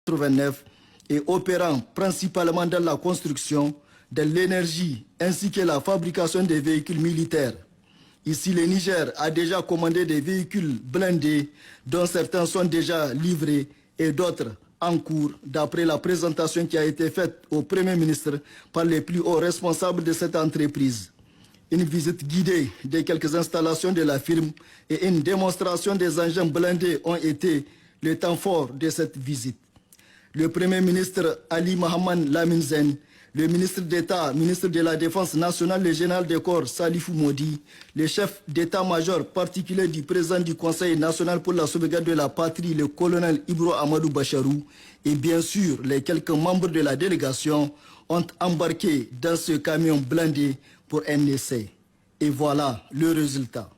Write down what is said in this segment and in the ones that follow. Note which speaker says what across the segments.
Speaker 1: 89 et opérant principalement dans la construction, de l'énergie ainsi que la fabrication des véhicules militaires. Ici, le Niger a déjà commandé des véhicules blindés dont certains sont déjà livrés et d'autres en cours d'après la présentation qui a été faite au Premier ministre par les plus hauts responsables de cette entreprise. Une visite guidée de quelques installations de la firme et une démonstration des engins blindés ont été le temps fort de cette visite. Le Premier ministre Ali Mohamed Lamine Zen, le ministre d'État, ministre de la Défense nationale, le général de corps Salifou Modi, le chef d'état-major particulier du président du Conseil national pour la sauvegarde de la patrie, le colonel Ibro Amadou Bacharou, et bien sûr les quelques membres de la délégation ont embarqué dans ce camion blindé pour un essai. Et voilà le résultat.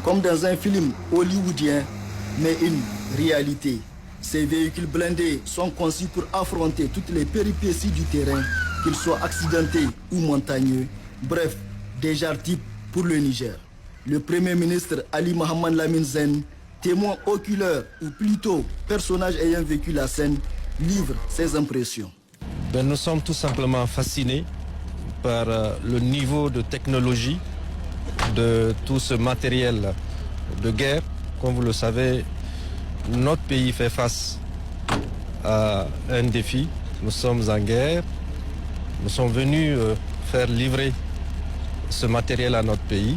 Speaker 1: Comme dans un film hollywoodien, mais une réalité. Ces véhicules blindés sont conçus pour affronter toutes les péripéties du terrain, qu'ils soient accidentés ou montagneux. Bref, des genres types pour le Niger. Le Premier ministre Ali Mohamed Lamine Zen, témoin oculaire ou plutôt personnage ayant vécu la scène, livre ses impressions.
Speaker 2: Nous sommes tout simplement fascinés par le niveau de technologie de tout ce matériel de guerre. Comme vous le savez, notre pays fait face à un défi. Nous sommes en guerre. Nous sommes venus faire livrer ce matériel à notre pays.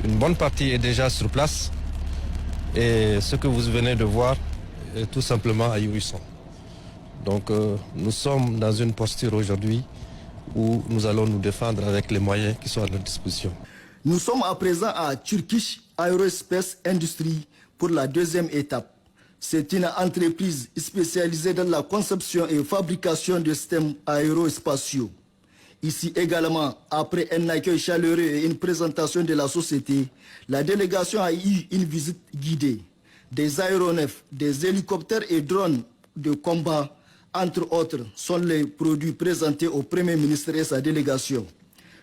Speaker 2: Une bonne partie est déjà sur place. Et ce que vous venez de voir est tout simplement ahurissant. Donc nous sommes dans une posture aujourd'hui où nous allons nous défendre avec les moyens qui sont à notre disposition.
Speaker 1: Nous sommes à présent à Turkish Aerospace Industry pour la deuxième étape. C'est une entreprise spécialisée dans la conception et fabrication de systèmes aérospatiaux. Ici également, après un accueil chaleureux et une présentation de la société, la délégation a eu une visite guidée. Des aéronefs, des hélicoptères et drones de combat, entre autres, sont les produits présentés au Premier ministre et sa délégation.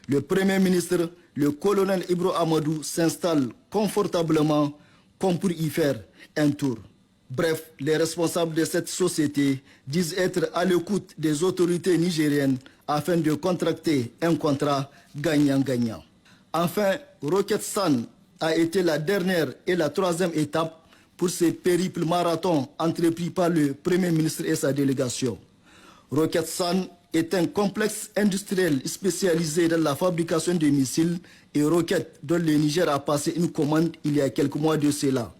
Speaker 1: Le Premier ministre, le colonel Ibro Amadou, s'installe confortablement comme pour y faire un tour. Bref, les responsables de cette société disent être à l'écoute des autorités nigériennes afin de contracter un contrat gagnant-gagnant. Enfin, Roketsan a été la dernière et la troisième étape pour ce périple marathon entrepris par le Premier ministre et sa délégation. Roketsan est un complexe industriel spécialisé dans la fabrication de missiles et roquettes dont le Niger a passé une commande il y a quelques mois de cela.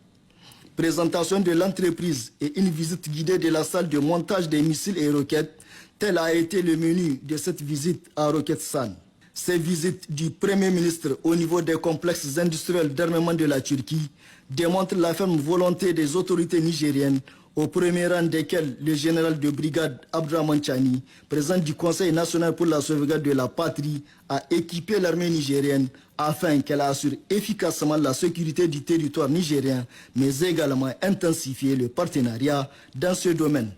Speaker 1: Présentation de l'entreprise et une visite guidée de la salle de montage des missiles et roquettes, tel a été le menu de cette visite à Roketsan. Ces visites du Premier ministre au niveau des complexes industriels d'armement de la Turquie démontrent la ferme volonté des autorités nigériennes au premier rang desquels le général de brigade Abdraman Chani, président du Conseil national pour la sauvegarde de la patrie, a équipé l'armée nigérienne afin qu'elle assure efficacement la sécurité du territoire nigérien, mais également intensifier le partenariat dans ce domaine.